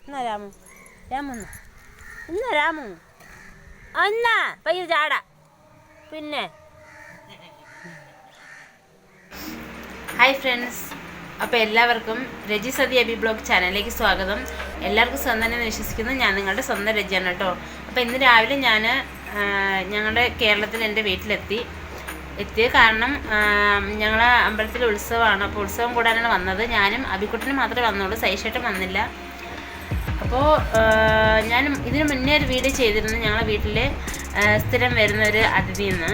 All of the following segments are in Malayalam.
എന്നാ രാമു രാമു എന്നാ രാമു എന്നാ പയ്യ ചാട പിന്നെ. ഹായ് ഫ്രണ്ട്സ്, അപ്പോൾ എല്ലാവർക്കും രജി സതി അബി ബ്ലോഗ് ചാനലിലേക്ക് സ്വാഗതം. എല്ലാവർക്കും സ്വന്തം തന്നെ വിശ്വസിക്കുന്നു. ഞാൻ നിങ്ങളുടെ സ്വന്തം രജിയാണ് കേട്ടോ. അപ്പോൾ ഇന്ന് രാവിലെ ഞാൻ ഞങ്ങളുടെ കേരളത്തിൽ എൻ്റെ വീട്ടിലെത്തിയ കാരണം ഞങ്ങളെ അമ്പലത്തിലെ ഉത്സവമാണ്. അപ്പോൾ ഉത്സവം കൂടാനാണ് വന്നത്. ഞാനും അബിക്കുട്ടനും മാത്രമേ വന്നുള്ളൂ, സൈഷേട്ടും വന്നില്ല. അപ്പോൾ ഞാൻ ഇതിന് മുന്നേ ഒരു വീഡിയോ ചെയ്തിരുന്നു. ഞങ്ങളെ വീട്ടിൽ സ്ഥിരം വരുന്നൊരു അതിഥിയിൽ നിന്ന്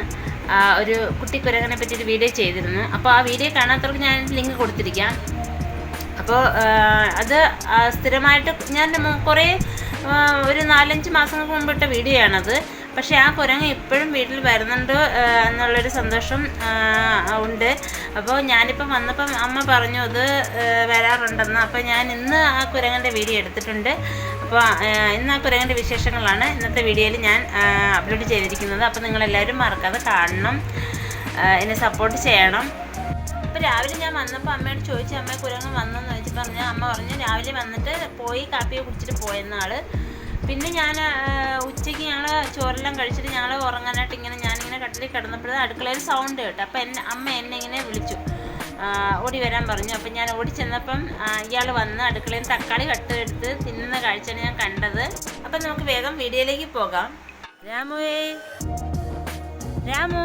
ഒരു കുട്ടിക്കുരങ്ങനെ പറ്റിയൊരു വീഡിയോ ചെയ്തിരുന്നു. അപ്പോൾ ആ വീഡിയോ കാണാത്തവർക്ക് ഞാൻ ലിങ്ക് കൊടുത്തിരിക്കാം. അപ്പോൾ അത് സ്ഥിരമായിട്ട് ഞാൻ കുറേ ഒരു 4-5 മാസങ്ങൾക്ക് മുമ്പിട്ട വീഡിയോ ആണത്. പക്ഷേ ആ കുരങ്ങ് ഇപ്പോഴും വീട്ടിൽ വരുന്നുണ്ട് എന്നുള്ളൊരു സന്തോഷം ഉണ്ട്. അപ്പോൾ ഞാനിപ്പം വന്നപ്പം അമ്മ പറഞ്ഞു അത് വരാറുണ്ടെന്ന്. അപ്പോൾ ഞാൻ ഇന്ന് ആ കുരങ്ങൻ്റെ വീഡിയോ എടുത്തിട്ടുണ്ട്. അപ്പോൾ ഇന്ന് ആ കുരങ്ങൻ്റെ വിശേഷങ്ങളാണ് ഇന്നത്തെ വീഡിയോയിൽ ഞാൻ അപ്ലോഡ് ചെയ്തിരിക്കുന്നത്. അപ്പോൾ നിങ്ങളെല്ലാവരും മറക്കാതെ കാണണം, എന്നെ സപ്പോർട്ട് ചെയ്യണം. അപ്പോൾ രാവിലെ ഞാൻ വന്നപ്പോൾ അമ്മയോട് ചോദിച്ചു, അമ്മ കുരങ്ങ് വന്നെന്ന് ചോദിച്ചപ്പോൾ അമ്മ പറഞ്ഞു രാവിലെ വന്നിട്ട് പോയി കാപ്പിയെ കുടിച്ചിട്ട് പോയെന്നാൾ. പിന്നെ ഞാൻ ഉച്ചയ്ക്ക് ഞങ്ങൾ ചോറെല്ലാം കഴിച്ചിട്ട് ഞങ്ങൾ ഉറങ്ങാനായിട്ട് ഞാനിങ്ങനെ കട്ടിലിൽ കിടന്നപ്പോഴേ അടുക്കളയിൽ സൗണ്ട് കേട്ടു. അപ്പോൾ അമ്മ എന്നെ ഇങ്ങനെ വിളിച്ചു, ഓടി വരാൻ പറഞ്ഞു. അപ്പം ഞാൻ ഓടി ചെന്നപ്പം ഇയാൾ വന്ന് അടുക്കളയിൽ തക്കാളി കട്ടെടുത്ത് തിന്നുന്ന കാഴ്ചയാണ് ഞാൻ കണ്ടത്. അപ്പം നമുക്ക് വേഗം വീഡിയോയിലേക്ക് പോകാം. രാമുവേ, രാമു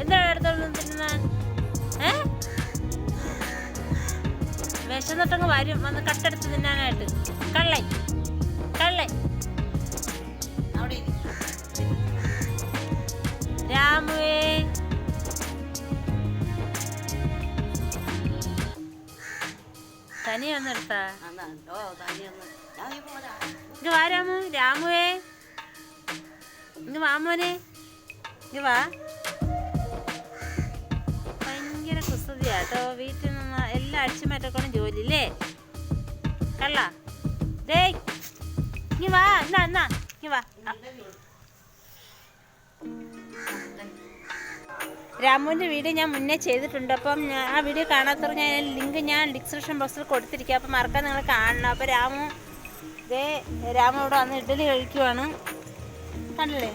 എന്താണ് അടുത്തോളം തിന്നുന്നത്? വിശന്നിട്ടങ്ങ് വരും വന്ന് കട്ടെടുത്ത് തിന്നാനായിട്ട്. കള്ളൻ കള്ളൻ രാമുവേ, തനിയൊന്ന് എടുത്താ ഇങ്ങ് വാ രാമു. രാമുവേ ഇങ്ങ് വാ മോനെ, ഇങ്ങ് വാ. ഭയങ്കര കുസൃതിയാട്ടോ. വീട്ടിൽ നിന്ന് എല്ലാം അടിച്ചുമാറ്റക്കണം ജോലി അല്ലേ കള്ള. ദേ ഇങ്ങ് വാ, എന്നാ ഇങ്ങ് വാ. രാമുവിൻ്റെ വീഡിയോ ഞാൻ മുന്നേ ചെയ്തിട്ടുണ്ട്. അപ്പം ആ വീഡിയോ കാണാത്തവർ ലിങ്ക് ഞാൻ ഡിസ്ക്രിപ്ഷൻ ബോക്സിൽ കൊടുത്തിരിക്കുക. അപ്പം മറക്കാൻ നിങ്ങൾ കാണണം. അപ്പോൾ രാമു ഇവിടെ വന്ന് ഇഡ്ഡലി കഴിക്കുവാണ്, കണ്ടില്ലേ?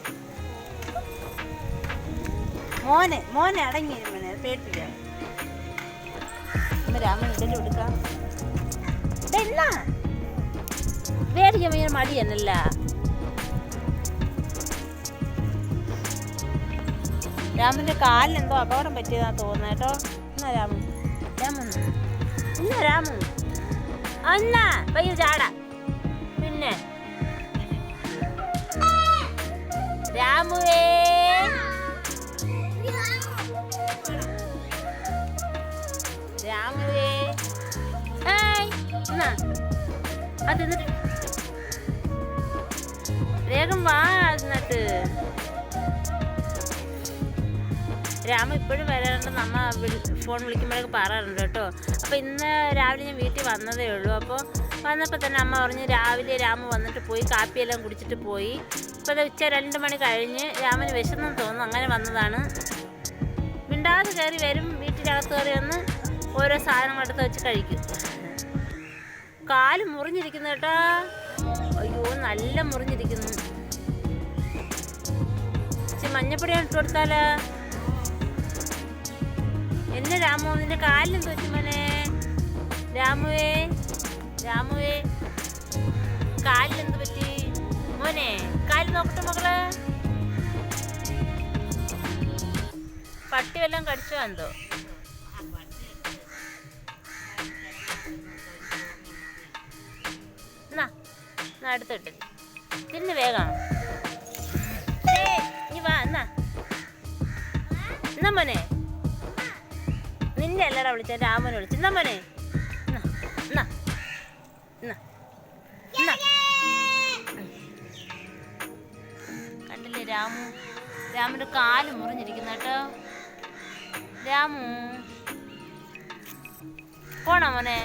മോനെ അടങ്ങിയിരുന്നേ, പേടിപ്പിക്കാം. രാമു ഇഡ്ഡലി കൊടുക്കാം. എന്നാ വേടിക്കാൻ ഭയങ്കര മടി എന്നല്ല. രാമുവിൻ്റെ കാലിനെന്തോ അപകടം പറ്റിയതാ തോന്നുന്നു കേട്ടോ. എന്നാ രാമു എന്നാ രാമു എന്നാ പയ്യ ചാട പിന്നെ. രാമുവേ രാമുവേ എന്നാ അത് എന്നിട്ട് വേഗം വാ. അതിനകത്ത് രാമു ഇപ്പോഴും വരാറുണ്ട്. നമ്മ ഫോൺ വിളിക്കുമ്പോഴൊക്കെ പറയാറുണ്ട് കേട്ടോ. അപ്പോൾ ഇന്ന് രാവിലെ ഞാൻ വീട്ടിൽ വന്നതേ ഉള്ളൂ. അപ്പോൾ വന്നപ്പോൾ തന്നെ അമ്മ പറഞ്ഞ് രാവിലെ രാമു വന്നിട്ട് പോയി കാപ്പിയെല്ലാം കുടിച്ചിട്ട് പോയി. ഇപ്പോൾ അത് ഉച്ച 2 മണി കഴിഞ്ഞ് രാമന് വിശന്നെന്ന് തോന്നുന്നു, അങ്ങനെ വന്നതാണ്. മിണ്ടാതെ കയറി വരും, വീട്ടിനകത്ത് കയറി വന്ന് ഓരോ സാധനങ്ങളെടുത്ത് വെച്ച് കഴിക്കും. കാല് മുറിഞ്ഞിരിക്കുന്നു കേട്ടോ. അയ്യോ നല്ല മുറിഞ്ഞിരിക്കുന്നു. മഞ്ഞപ്പൊടിയാണ് ഇട്ട് കൊടുത്താലോ? എന്നെ രാമു നിന്റെ കാലിനും തോച്ചു മോനെ. രാമുവേ കാലിനെന്ത് പറ്റി മോനെ? കാല് നോക്കട്ടെ മകള്. പട്ടി വല്ലതും കടിച്ചോ എന്തോ? എന്നാ അടുത്തിട്ട് തിന്ന് വേഗം. ഇനി വാ എന്നാ മോനെ. നിന്നെ എല്ലാവരും വിളിച്ച രാമനെ വിളിച്ചു. എന്നാ മോനെ കണ്ടില്ലേ രാമുന്റെ കാല് മുറിഞ്ഞിരിക്കുന്ന കേട്ടോ. രാമു പോണോ മോനെ?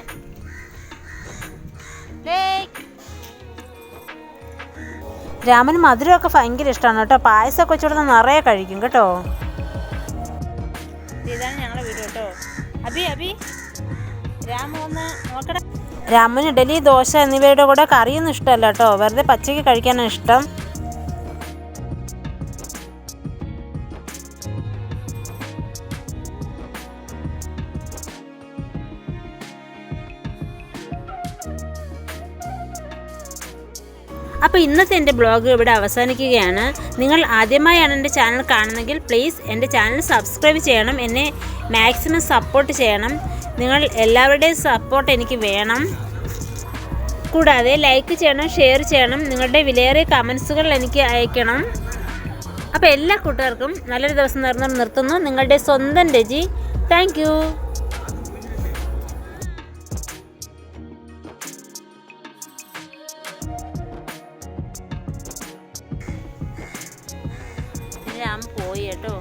രാമന് മധുരമൊക്കെ ഭയങ്കര ഇഷ്ടമാണ് കേട്ടോ. പായസമൊക്കെ വെച്ചുകൊടുത്ത് നിറയെ കഴിക്കും കേട്ടോ. ഇതാണ് ഞങ്ങളുടെ വീട് കേട്ടോ. അബി രാമു ഒന്ന് നോക്കട. രാമന് ഇഡലി, ദോശ എന്നിവയുടെ കൂടെ കറിയൊന്നും ഇഷ്ടമല്ല കേട്ടോ, വെറുതെ പച്ചയ്ക്ക് കഴിക്കാനാണ് ഇഷ്ടം. അപ്പോൾ ഇന്നത്തെ എൻ്റെ ബ്ലോഗ് ഇവിടെ അവസാനിക്കുകയാണ്. നിങ്ങൾ ആദ്യമായാണ് എൻ്റെ ചാനൽ കാണുന്നതെങ്കിൽ പ്ലീസ് എൻ്റെ ചാനൽ സബ്സ്ക്രൈബ് ചെയ്യണം, എന്നെ മാക്സിമം സപ്പോർട്ട് ചെയ്യണം. നിങ്ങൾ എല്ലാവരുടെയും സപ്പോർട്ട് എനിക്ക് വേണം. കൂടാതെ ലൈക്ക് ചെയ്യണം, ഷെയർ ചെയ്യണം, നിങ്ങളുടെ വിലയേറിയ കമൻസുകൾ എനിക്ക് അയക്കണം. അപ്പോൾ എല്ലാ കൂട്ടുകാർക്കും നല്ലൊരു ദിവസം നിർത്തുന്നു. നിങ്ങളുടെ സ്വന്തം രജി. Thank you. രാം പോയി കേട്ടോ.